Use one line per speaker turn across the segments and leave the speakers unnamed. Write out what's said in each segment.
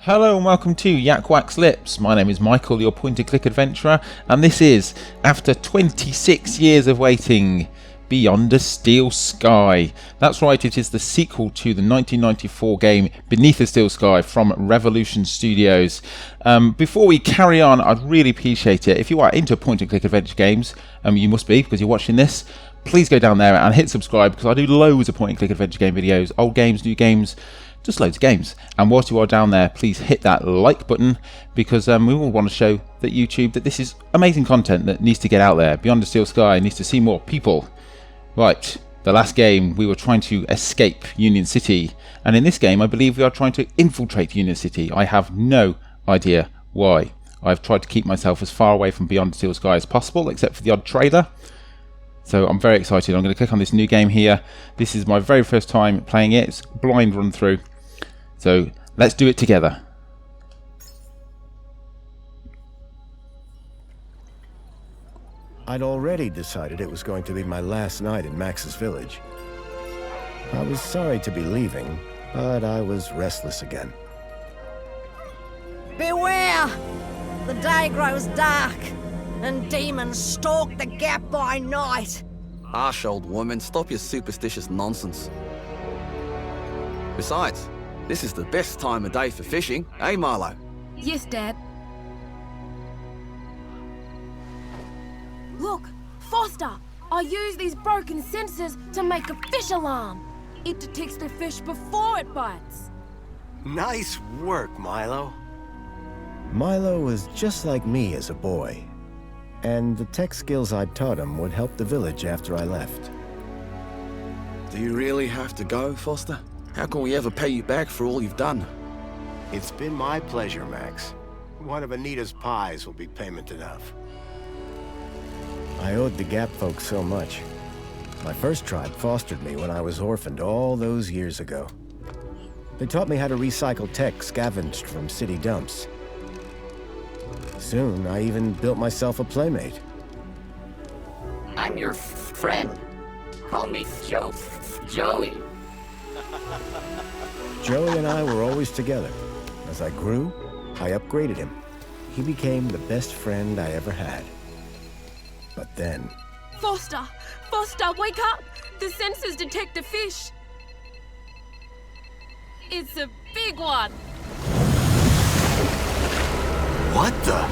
Hello and welcome to YakWaxLips. My name is Michael, your point-and-click adventurer, and this is, after 26 years of waiting, Beyond a Steel Sky. That's right, it is the sequel to the 1994 game Beneath a Steel Sky from Revolution Studios. Before we carry on, I'd really appreciate it if you are into point-and-click adventure games, you must be because you're watching this. Please go down there and hit subscribe because I do loads of point-and-click adventure game videos, old games, new games, just loads of games. And whilst you are down there, please hit that like button because we all want to show that YouTube that this is amazing content that needs to get out there. Beyond the Steel Sky needs to see more people. Right, the last game we were trying to escape Union City, and in this game I believe we are trying to infiltrate Union City. I have no idea why. I've tried to keep myself as far away from Beyond the Steel Sky as possible, except for the odd trailer. So I'm very excited. I'm going to click on this new game here. This is my very first time playing it. It's a blind run through. So let's do it together.
I'd already decided it was going to be my last night in Max's village. I was sorry to be leaving, but I was restless again.
Beware! The day grows dark, and demons stalk the gap by night.
Harsh, old woman, stop your superstitious nonsense. Besides, this is the best time of day for fishing, eh, Milo?
Yes, Dad. Look, Foster! I use these broken sensors to make a fish alarm. It detects the fish before it bites.
Nice work, Milo.
Milo was just like me as a boy, and the tech skills I'd taught him would help the village after I left.
Do you really have to go, Foster? How can we ever pay you back for all you've done?
It's been my pleasure, Max. One of Anita's pies will be payment enough.
I owed the Gap folks so much. My first tribe fostered me when I was orphaned all those years ago. They taught me how to recycle tech scavenged from city dumps. Soon, I even built myself a playmate.
I'm your friend. Call me Joey.
Joey and I were always together. As I grew, I upgraded him. He became the best friend I ever had. But then...
Foster! Foster, wake up! The sensors detect a fish. It's a big one.
What the?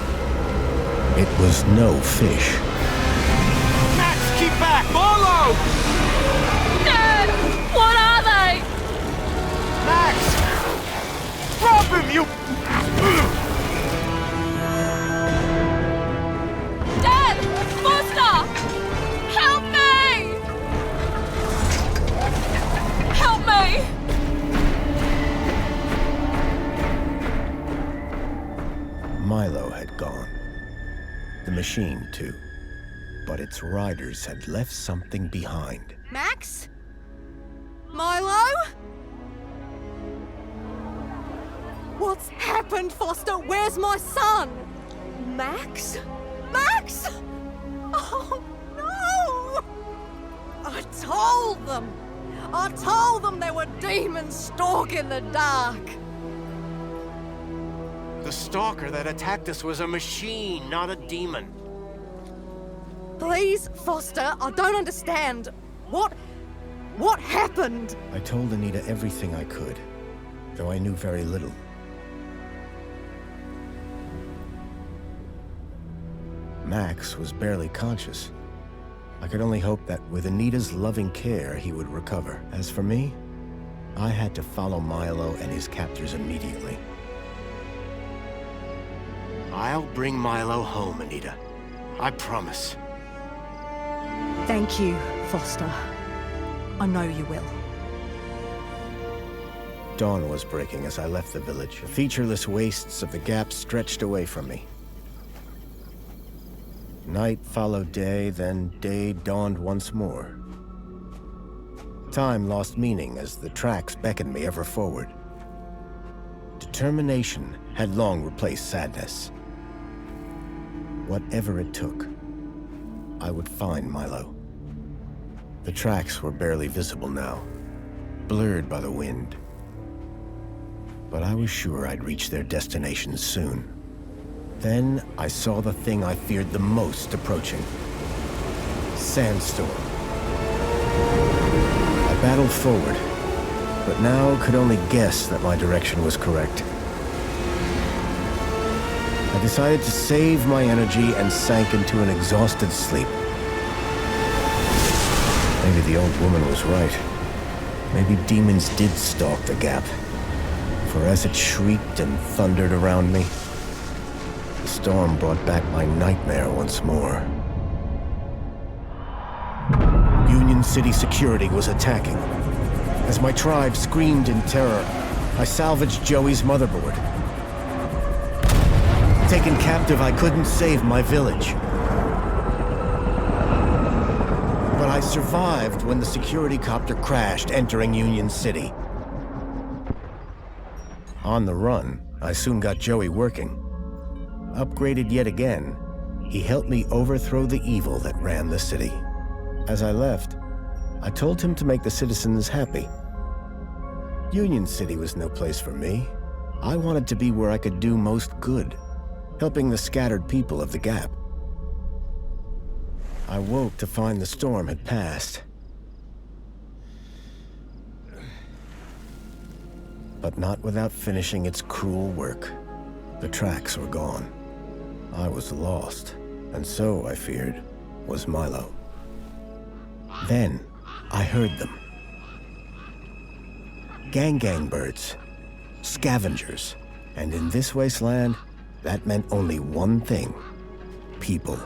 It was no fish.
Max, keep back! Milo!
Dad! What are they?
Max! Drop him, you...
Dad! Foster! Help me! Help me!
Milo had gone. The machine, too. But its riders had left something behind.
Max? Milo? What's happened, Foster? Where's my son? Max? Max? Oh, no! I told them there were demons stalking the dark.
The stalker that attacked us was a machine, not a demon.
Please, Foster, I don't understand. What happened?
I told Anita everything I could, though I knew very little. Max was barely conscious. I could only hope that with Anita's loving care, he would recover. As for me, I had to follow Milo and his captors immediately.
I'll bring Milo home, Anita. I promise.
Thank you, Foster. I know you will.
Dawn was breaking as I left the village. The featureless wastes of the Gap stretched away from me. Night followed day, then day dawned once more. Time lost meaning as the tracks beckoned me ever forward. Determination had long replaced sadness. Whatever it took, I would find Milo. The tracks were barely visible now, blurred by the wind. but I was sure I'd reach their destination soon. Then I saw the thing I feared the most approaching. Sandstorm. I battled forward, but now could only guess that my direction was correct. I decided to save my energy and sank into an exhausted sleep. Maybe the old woman was right. Maybe demons did stalk the gap. For as it shrieked and thundered around me, the storm brought back my nightmare once more. Union City security was attacking. As my tribe screamed in terror, I salvaged Joey's motherboard. Taken captive, I couldn't save my village. But I survived when the security copter crashed, entering Union City. On the run, I soon got Joey working. Upgraded yet again, he helped me overthrow the evil that ran the city. As I left, I told him to make the citizens happy. Union City was no place for me. I wanted to be where I could do most good, helping the scattered people of the Gap. I woke to find the storm had passed. But not without finishing its cruel work. The tracks were gone. I was lost, and so, I feared, was Milo. Then, I heard them. Gang birds, scavengers, and in this wasteland, that meant only one thing: people.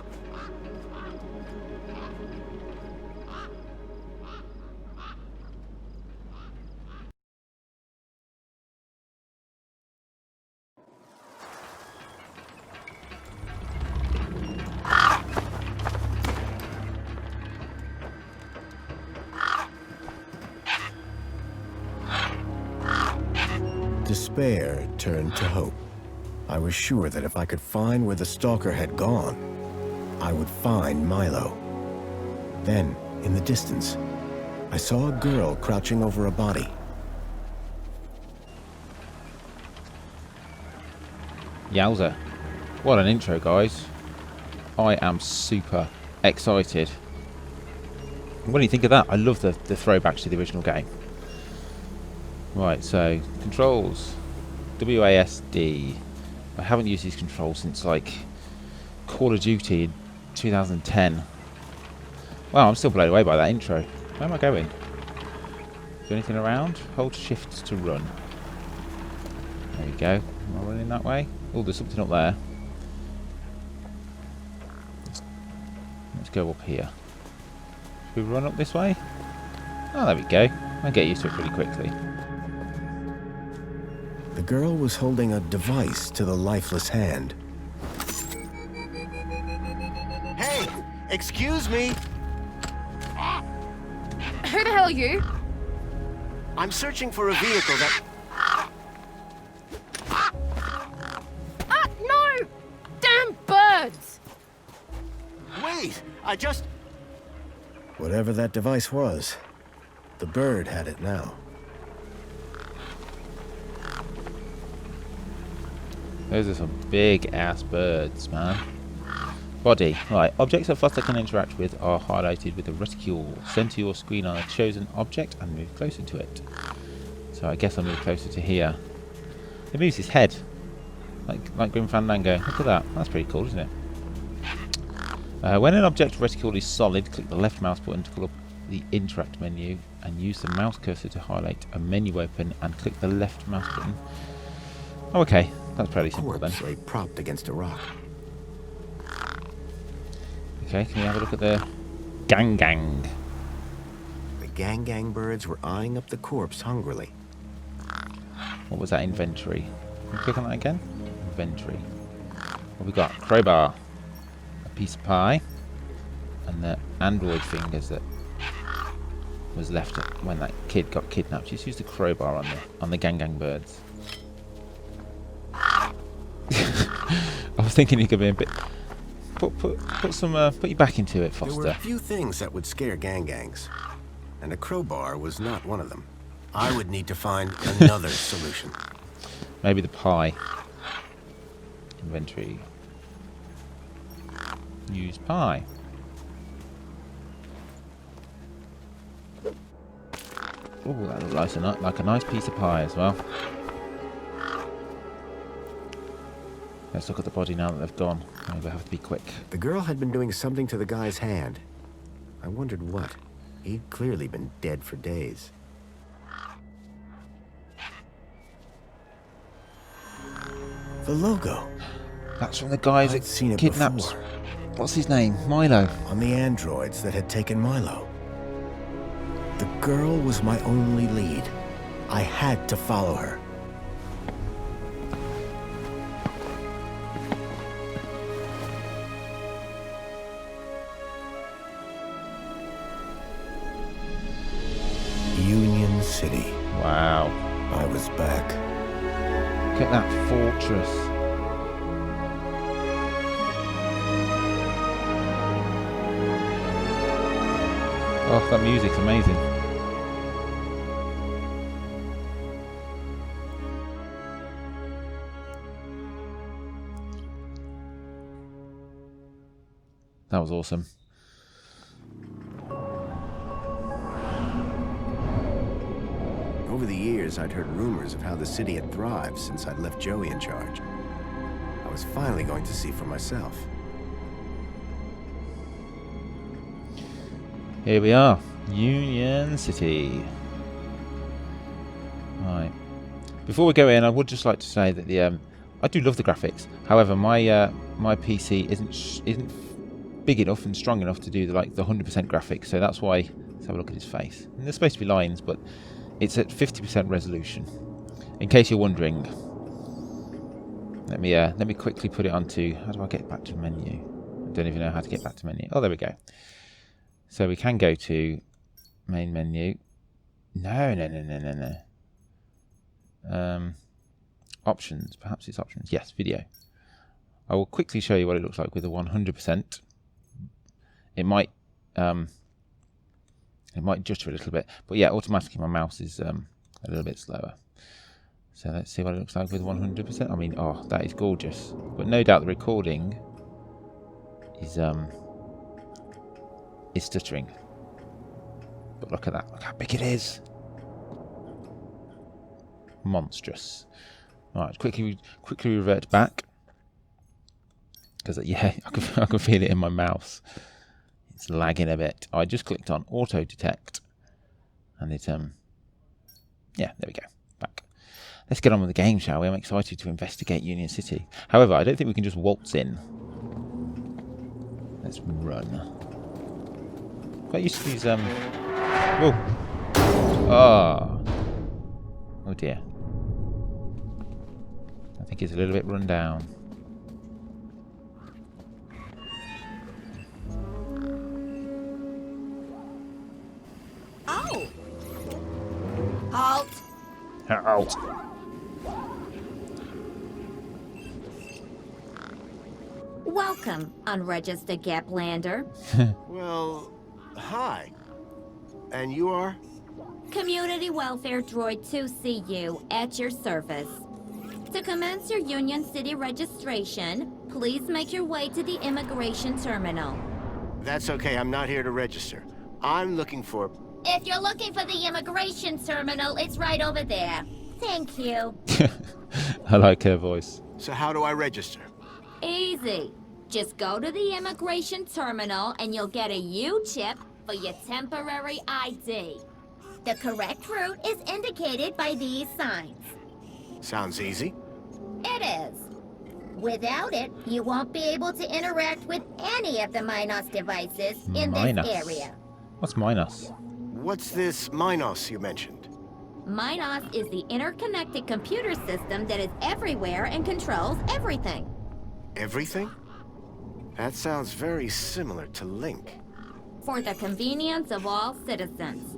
Despair turned to hope. I was sure that if I could find where the stalker had gone, I would find Milo. Then, in the distance, I saw a girl crouching over a body.
Yowza. What an intro, guys. I am super excited. What do you think of that? I love the throwbacks to the original game. Right, so controls. WASD. I haven't used these controls since like Call of Duty in 2010. Wow, I'm still blown away by that intro. Where am I going? Is there anything around? Hold shift to run. There we go. Am I running that way? Oh, there's something up there. Let's go up here. Should we run up this way? Oh, there we go. I'll get used to it pretty quickly.
The girl was holding a device to the lifeless hand. Hey! Excuse me!
Who the hell are you?
I'm searching for a vehicle that...
Ah, no! Damn birds!
Wait! I just... Whatever that device was, the bird had it now.
Those are some big ass birds, man. Body. Right, objects that Foster can interact with are highlighted with a reticule. Send to your screen on a chosen object and move closer to it. So I guess I'll move closer to here. It moves his head. Like Grim Fandango. Look at that. That's pretty cool, isn't it? When an object reticule is solid, click the left mouse button to call up the interact menu and use the mouse cursor to highlight a menu open and click the left mouse button. Oh, okay. That's pretty simple then.
Lay propped against a rock.
Okay, can we have a look at the gang?
The gang birds were eyeing up the corpse hungrily.
What was that? Inventory. Can we click on that again? Inventory. What we got? Crowbar. A piece of pie. And the android fingers that was left when that kid got kidnapped. Just use the crowbar on the gang birds. I was thinking you could be a bit... Put your back into it, Foster.
There were a few things that would scare gangs, and a crowbar was not one of them. I would need to find another solution.
Maybe the pie. Inventory. Use pie. Oh, that looks like a nice piece of pie as well. Let's look at the body now that they've gone. Maybe I have to be quick.
The girl had been doing something to the guy's hand. I wondered what. He'd clearly been dead for days. The logo.
That's from the guys
I'd seen
that
it
kidnapped.
before.
What's his name? Milo.
On the androids that had taken Milo. The girl was my only lead. I had to follow her. Union City.
Wow.
I was back.
Look at that fortress. Oh, that music's amazing. That was awesome.
Over the years, I'd heard rumors of how the city had thrived since I'd left Joey in charge. I was finally going to see for myself.
Here we are, Union City. Right. Before we go in, I would just like to say that the I do love the graphics. However, my my PC isn't big enough and strong enough to do the 100% graphics. So that's why. Let's have a look at his face. And there's supposed to be lines, but it's at 50% resolution. In case you're wondering, let me quickly put it onto. How do I get back to menu? I don't even know how to get back to menu. Oh, there we go. So we can go to main menu. No. Options. Perhaps it's options. Yes, video. I will quickly show you what it looks like with a 100%. It might jutter a little bit, but yeah, automatically my mouse is a little bit slower. So let's see what it looks like with 100%. I mean, oh, that is gorgeous. But no doubt the recording is stuttering. But look at that. Look how big it is. Monstrous. Alright, quickly revert back. Because, yeah, I can feel it in my mouse. It's lagging a bit. I just clicked on auto detect. And it, yeah, there we go. Back. Let's get on with the game, shall we? I'm excited to investigate Union City. However, I don't think we can just waltz in. Let's run. Quite used to these, whoa. Oh dear. I think it's a little bit run down.
Oh! Halt!
Out.
Welcome, unregistered Gaplander.
Well, hi. And you are?
Community Welfare Droid 2CU at your service. To commence your Union City registration, please make your way to the immigration terminal.
That's okay, I'm not here to register. I'm looking for...
If you're looking for the immigration terminal, it's right over there. Thank you.
I like her voice.
So how do I register?
Easy. Just go to the immigration terminal and you'll get a U-chip for your temporary ID. The correct route is indicated by these signs.
Sounds easy.
It is. Without it, you won't be able to interact with any of the Minos devices in
Minos.
this area.
What's Minos?
What's this Minos you mentioned?
Minos is the interconnected computer system that is everywhere and controls everything.
Everything? That sounds very similar to Link.
For the convenience of all citizens.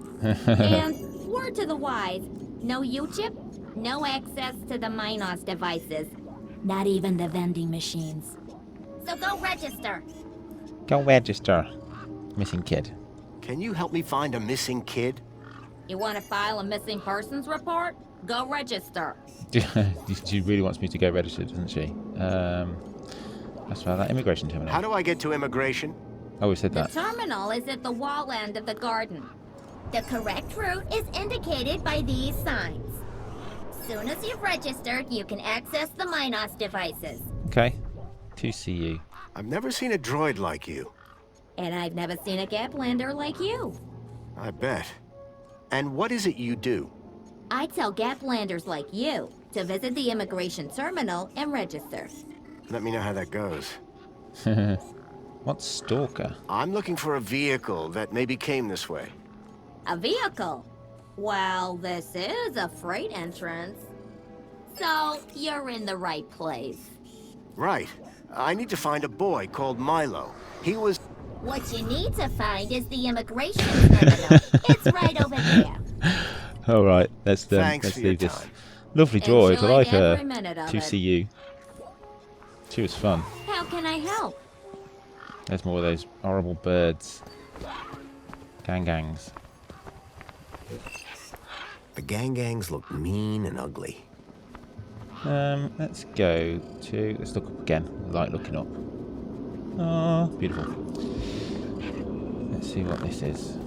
And word to the wise, no U-chip, no access to the Minos devices. Not even the vending machines. So go register.
Go register. Missing kid.
Can you help me find a missing kid?
You want to file a missing persons report? Go register.
She really wants me to go register, doesn't she? That's about that immigration terminal.
How do I get to immigration?
Oh, we said
The
that.
terminal is at the wall end of the garden. The correct route is indicated by these signs. Soon as you've registered, you can access the Minos devices.
Okay. To see you.
I've never seen a droid like you.
And I've never seen a Gaplander like you.
I bet. And what is it you do?
I tell Gaplanders like you to visit the immigration terminal and register.
Let me know how that goes.
What's Stalker?
I'm looking for a vehicle that maybe came this way.
A vehicle? Well, this is a freight entrance. So, you're in the right place.
Right. I need to find a boy called Milo. He was...
What you need to find is the immigration terminal. It's right over there.
All right, let's
Thanks
let's
for your
leave this.
time.
Lovely droid. I
Enjoyed
like her.
every minute of
To
it.
see you. She was fun.
How can I help?
There's more of those horrible birds. Gangs.
The gangs look mean and ugly.
Let's go to. Let's look up again. I like looking up. Oh, beautiful. Let's see what this is.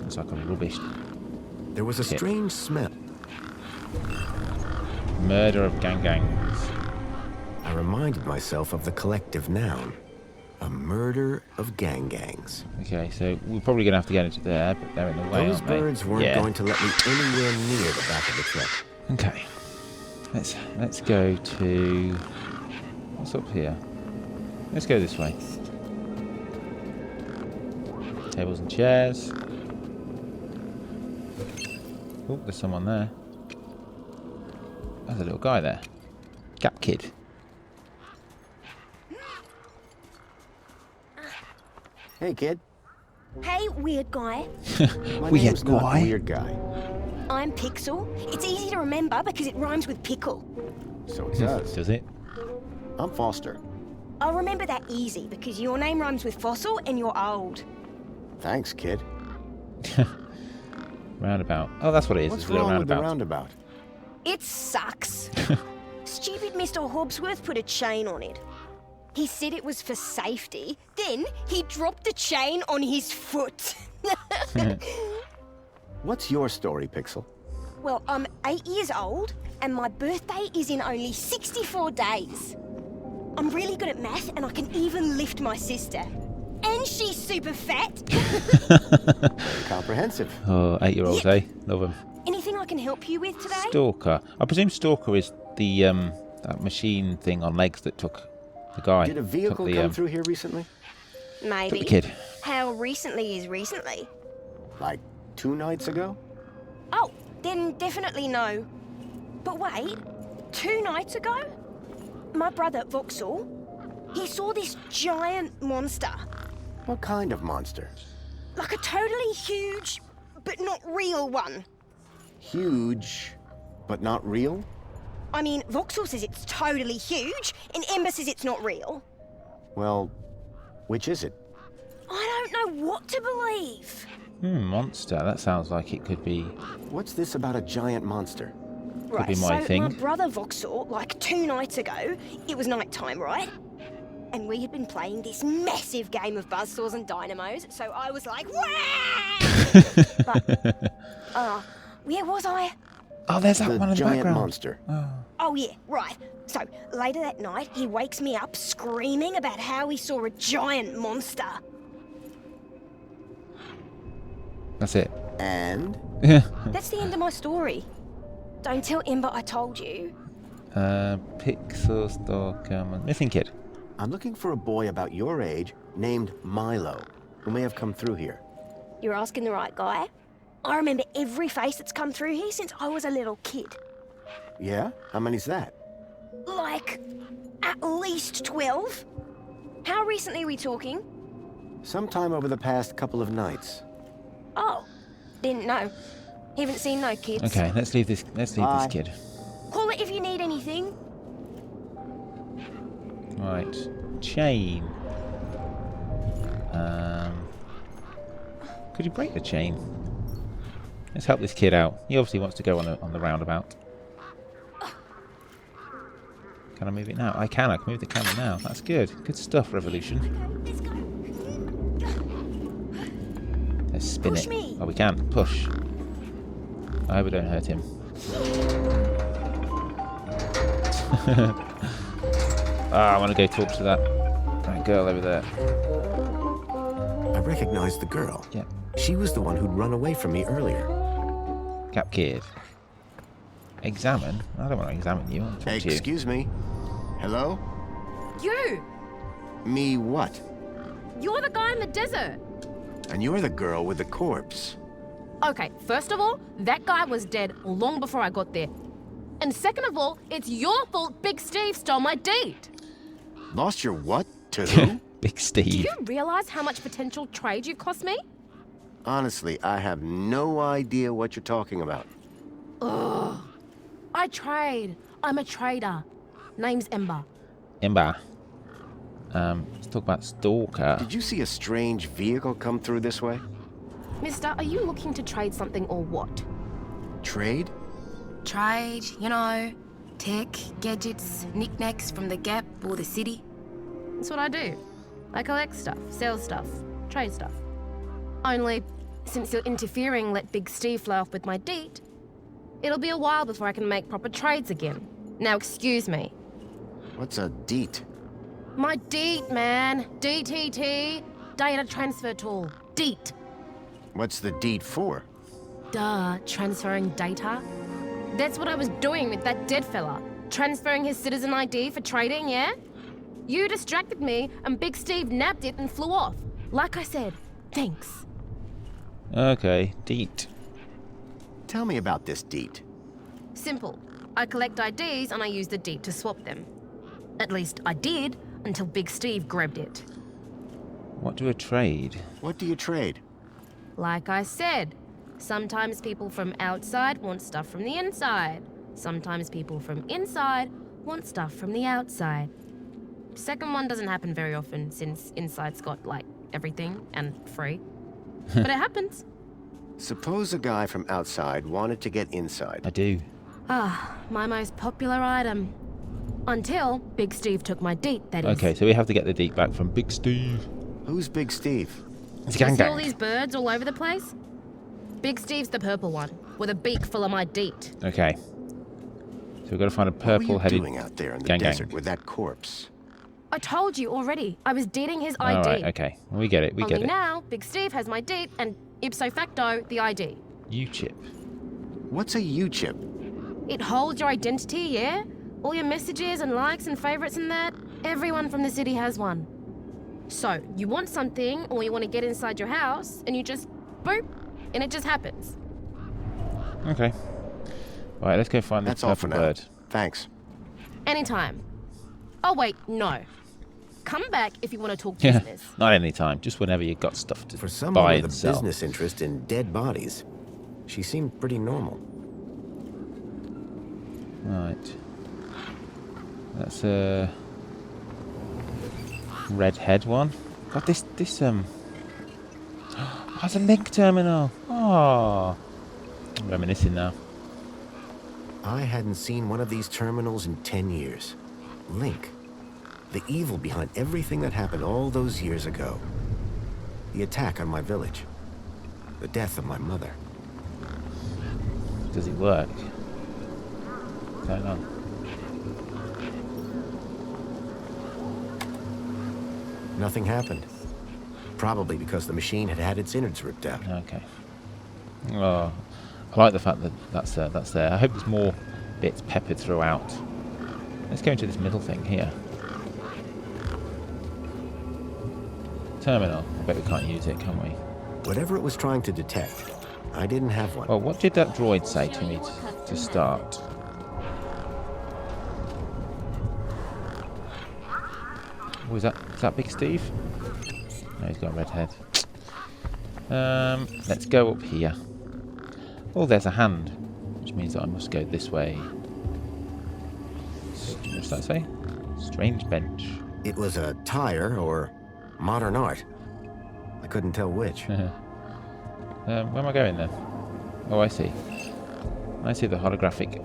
Looks like a rubbish
There was a
tip.
strange smell.
Murder of gangs.
I reminded myself of the collective noun. A murder of gangs.
Okay, so we're probably gonna have to get into there, but they're in the way,
Those
aren't they?
birds weren't going to let me anywhere near the back of the truck.
Okay. Let's go to. What's up here? Let's go this way. Tables and chairs. Oh, there's someone there. There's a little guy there. Gap Kid.
Hey, kid.
Hey, weird guy.
My
Weird
name's not
guy?
Weird guy.
I'm Pixel. It's easy to remember because it rhymes with pickle.
So it does.
Does it?
I'm Foster.
I'll remember that easy because your name rhymes with fossil and you're old.
Thanks, kid.
Roundabout. Oh, that's what it is.
What's
It's a little
wrong with the
roundabout.
roundabout?
It sucks. Stupid Mr. Hobbsworth put a chain on it. He said it was for safety. Then he dropped the chain on his foot.
What's your story, Pixel?
Well, I'm 8 years old and my birthday is in only 64 days. I'm really good at math and I can even lift my sister. And she's super fat.
Comprehensive.
Oh, 8-year-olds, eh? Love them.
Anything I can help you with today?
Stalker. I presume Stalker is the that machine thing on legs that took the guy.
Did a vehicle
took the,
come through here recently?
Maybe.
Took the kid.
How recently is recently?
Like 2 nights ago?
Oh, then definitely no. But wait, 2 nights ago? My brother, Vauxhall, he saw this giant monster.
What kind of monster?
Like a totally huge, but not real one.
Huge, but not real?
I mean, Vauxhall says it's totally huge, and Ember says it's not real.
Well, which is it?
I don't know what to believe.
Monster. That sounds like it could be.
What's this about a giant monster?
Right,
be my
so
thing.
my brother Vauxhall, like 2 nights ago, it was night time, right? And we had been playing this massive game of buzzsaws and dynamos, so I was like, wah! But, where was I?
Oh, there's that
The
one in the
giant
background.
monster.
Oh yeah, right. So later that night, he wakes me up screaming about how he saw a giant monster.
That's it.
And?
That's the end of my story. Don't tell Ember I told you.
Pixel Stalker. Missing kid.
I'm looking for a boy about your age named Milo, who may have come through here.
You're asking the right guy. I remember every face that's come through here since I was a little kid.
Yeah? How many's that?
Like, at least 12. How recently are we talking?
Sometime over the past couple of nights.
Oh, didn't know. Haven't seen no kids.
Okay, let's leave this. Let's leave
Bye.
this kid.
Call it if you need anything.
Right. Chain. Could you break the chain? Let's help this kid out. He obviously wants to go on the roundabout. Can I move it now? I can move the camera now. That's good. Good stuff, Revolution. Let's spin
Push
it.
me.
Oh, we can. Push. I hope we don't hurt him. I want to go talk to that girl over there.
I recognized the girl.
Yeah.
She was the one who'd run away from me earlier.
Cap kid. Examine? I don't want to examine you. I want to talk to you.
Excuse me. Hello?
You!
Me what?
You're the guy in the desert!
And you're the girl with the corpse.
Okay, first of all, that guy was dead long before I got there. And second of all, it's your fault Big Steve stole my deed.
Lost your what? To who?
Big
Do
Steve.
you realize how much potential trade you cost me?
Honestly, I have no idea what you're talking about.
Ugh. I trade. I'm a trader. Name's Ember.
Ember. Let's talk about Stalker.
Did you see a strange vehicle come through this way?
Mister, are you looking to trade something or what?
Trade?
Trade, you know, tech, gadgets, knickknacks from the Gap or the city.
That's what I do. I collect stuff, sell stuff, trade stuff. Only, since you're interfering, let Big Steve fly off with my deed, it'll be a while before I can make proper trades again. Now excuse me.
What's a deet?
My deed, man. DTT. Data transfer tool. Deet.
What's the deet for?
Duh, transferring data. That's what I was doing with that dead fella. Transferring his citizen ID for trading, yeah? You distracted me, and Big Steve nabbed it and flew off. Like I said, thanks.
Okay, Deet.
Tell me about this deet.
Simple. I collect IDs and I use the deed to swap them. At least I did, until Big Steve grabbed it.
What do I trade?
What do you trade?
Like I said, sometimes people from outside want stuff from the inside. Sometimes people from inside want stuff from the outside. Second one doesn't happen very often since inside's got, like, everything and free. But it happens.
Suppose a guy from outside wanted to get inside.
I do.
Ah, my most popular item. Until Big Steve took my deet, that is.
Okay, so we have to get the Deet back from Big Steve.
Who's Big Steve?
It's
You
gang
see all
gang.
these birds all over the place? Big Steve's the purple one, with a beak full of my deet.
Okay. So we've got to find a
What were you
purple-headed
doing out there in the
gang gang.
desert with that corpse?
I told you already, I was deeding his ID.
Alright, okay. We get it, we get
Only
it.
now, Big Steve has my deed, and ipso facto, the ID.
U-chip.
What's a U-chip?
It holds your identity, yeah? All your messages and likes and favorites and that. Everyone from the city has one. So, you want something, or you want to get inside your house, and you just boop, and it just happens.
Okay. Alright, let's go find this
That's all for
purple
now.
bird.
Thanks.
Anytime. Oh wait, no. Come back if you want to talk
Yeah,
business.
not any time. Just whenever you've got stuff to
For someone
buy
with
and
a
sell.
business interest in dead bodies, she seemed pretty normal.
Right. That's a redhead one. God, this oh, it's a link terminal. Oh, I'm reminiscing now.
I hadn't seen one of these terminals in 10 years. Link. The evil behind everything that happened all those years ago. The attack on my village. The death of my mother.
Does it work? What's going on?
Nothing happened. Probably because the machine had had its innards ripped out.
Okay. Oh, I like the fact that that's there. I hope there's more bits peppered throughout. Let's go into this middle thing here. Terminal. I bet we can't use it, can we?
Whatever it was trying to detect, I didn't have one.
Well, what did that droid say to me to start? Oh, is that Big Steve? No, he's got a red head. Let's go up here. Oh, there's a hand, which means that I must go this way. What's that say? Strange bench.
It was a tire or modern art. I couldn't tell which.
Where am I going then? Oh, I see. I see the holographic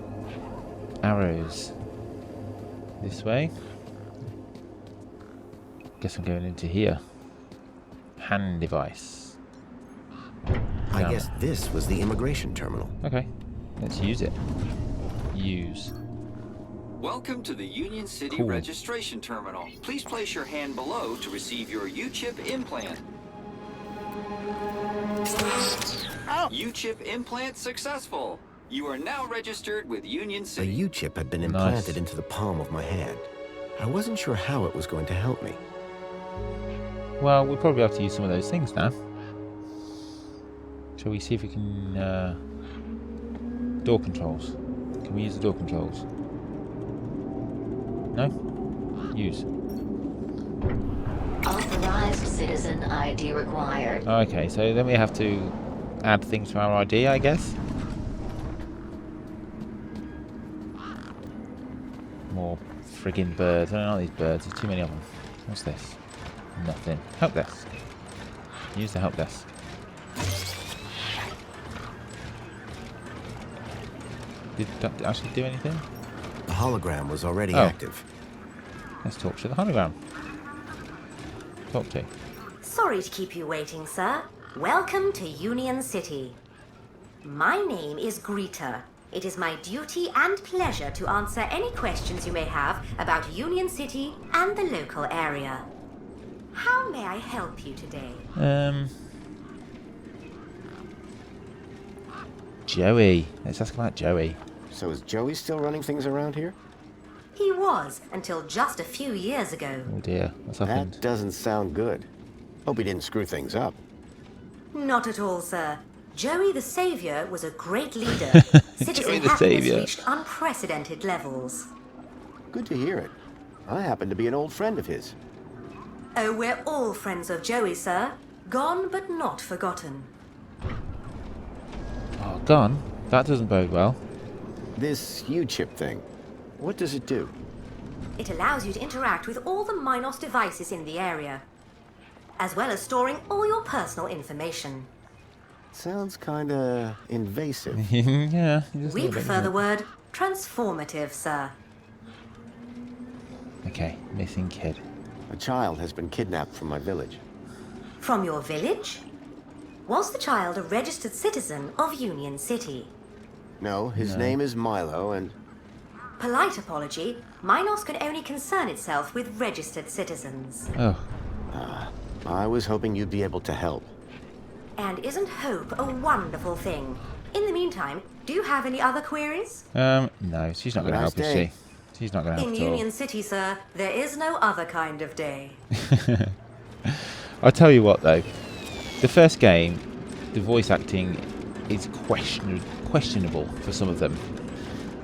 arrows. This way. Guess I'm going into here. Hand device.
I
Damn.
guess this was the immigration terminal.
Okay, let's use it. Use.
Welcome to the Union City
Cool.
Registration Terminal. Please place your hand below to receive your U-chip implant. U-chip implant successful. You are now registered with Union
A
City.
U-chip had been
Nice.
implanted into the palm of my hand. I wasn't sure how it was going to help me.
Well, we'll probably have to use some of those things now. Shall we see if we can... door controls. Can we use the door controls? No? Use.
Authorized citizen ID required.
Okay, so then we have to add things to our ID, I guess. More friggin' birds. I don't know these birds. There's too many of them. What's this? Nothing. Help desk. Use the help desk. Did that actually do anything?
The hologram was already
Oh.
active.
Let's talk to the hologram. Talk to.
Sorry to keep you waiting, sir. Welcome to Union City. My name is Greta. It is my duty and pleasure to answer any questions you may have about Union City and the local area. How may I help you today?
Joey. Let's ask about Joey.
So is Joey still running things around here?
He was, until just a few years ago.
Oh dear, what's happened?
That doesn't sound good. Hope he didn't screw things up.
Not at all, sir. Joey the Savior was a great leader. Citizen
Joey the
happiness
Savior.
reached unprecedented levels.
Good to hear it. I happen to be an old friend of his.
Oh, we're all friends of Joey, sir. Gone but not forgotten.
Oh, gone? That doesn't bode well.
This U-chip thing, what does it do?
It allows you to interact with all the Minos devices in the area, as well as storing all your personal information.
Sounds kinda invasive.
Yeah.
We prefer the word transformative, sir.
Okay, missing kid.
A child has been kidnapped from my village.
From your village? Was the child a registered citizen of Union City?
No, his name is Milo, and
Polite apology, Minos can only concern itself with registered citizens.
Oh.
I was hoping you'd be able to help.
And isn't hope a wonderful thing? In the meantime, do you have any other queries?
No, she's not going to
Nice
help, is
day.
she? She's not going to help
In
at all.
Union City, sir, there is no other kind of day.
I'll tell you what, though. The first game, the voice acting is questionable for some of them.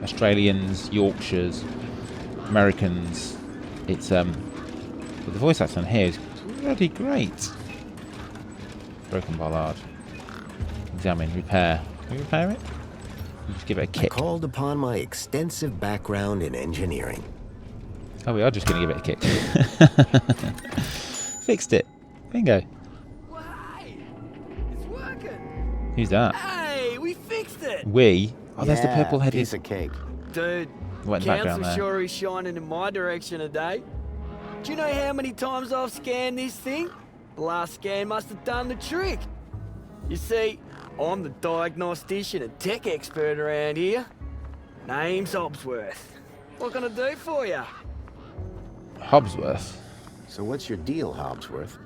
Australians, Yorkshires, Americans. It's but the voice acting here is bloody great. Broken bollard. Examine, repair. Can we repair it? We'll just give it a
I
kick.
called upon my extensive background in engineering.
Oh, we are just going to give it a kick. Fixed it. Bingo.
Well, hey, it's working.
Who's that?
Hey, we fixed it.
We? Oh, there's the
Yeah,
purple-headed...
piece of cake.
Dude,
What in the background
council
there?
sure is shining in my direction today. Do you know how many times I've scanned this thing? The last scan must have done the trick. You see, I'm the diagnostician and tech expert around here. Name's Hobsworth. What can I do for you?
Hobsworth?
So what's your deal, Hobsworth?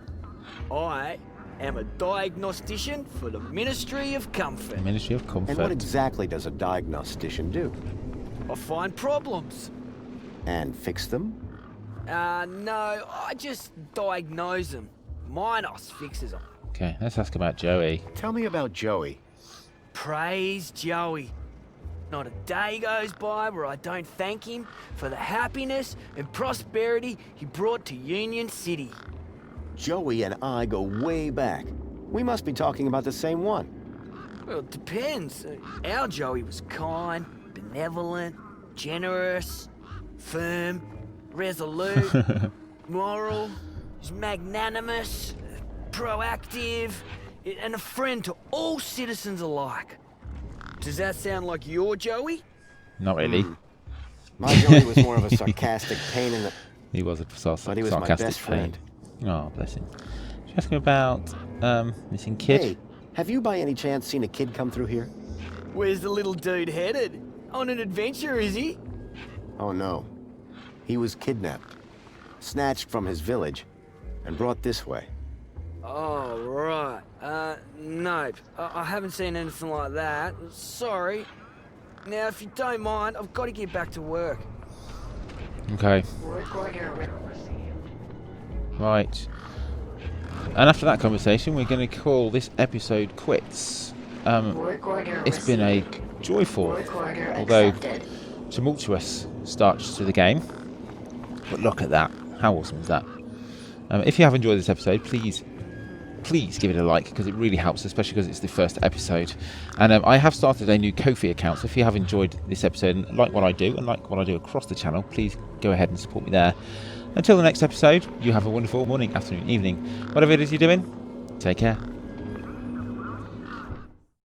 I am a diagnostician for the Ministry of Comfort.
Ministry of Comfort.
And what exactly does a diagnostician do?
I find problems.
And fix them?
No, I just diagnose them. Minos fixes them.
Okay, let's ask about Joey.
Tell me about Joey.
Praise Joey. Not a day goes by where I don't thank him for the happiness and prosperity he brought to Union City.
Joey and I go way back. We must be talking about the same one.
Well, it depends. Our Joey was kind, benevolent, generous, firm, resolute, moral, he's magnanimous, proactive, and a friend to all citizens alike. Does that sound like your Joey?
Not really.
My Joey was more of a sarcastic pain in the...
He was a
But he was my
sarcastic
best friend.
pain. Oh, bless him. Should I ask him about missing kid?
Hey, have you by any chance seen a kid come through here?
Where's the little dude headed? On an adventure, is he?
Oh no. He was kidnapped, snatched from his village, and brought this way.
Oh, right. Nope. I haven't seen anything like that. Sorry. Now, if you don't mind, I've got to get back to work.
Okay. Right. And after that conversation, we're going to call this episode quits. It's been a joyful, although tumultuous start to the game. But look at that. How awesome is that? If you have enjoyed this episode, please give it a like, because it really helps, especially because it's the first episode. And I have started a new Ko-fi account, so if you have enjoyed this episode and like what I do, and like what I do across the channel, please go ahead and support me there. Until the next episode, you have a wonderful morning, afternoon, evening, whatever it is you're doing. Take care.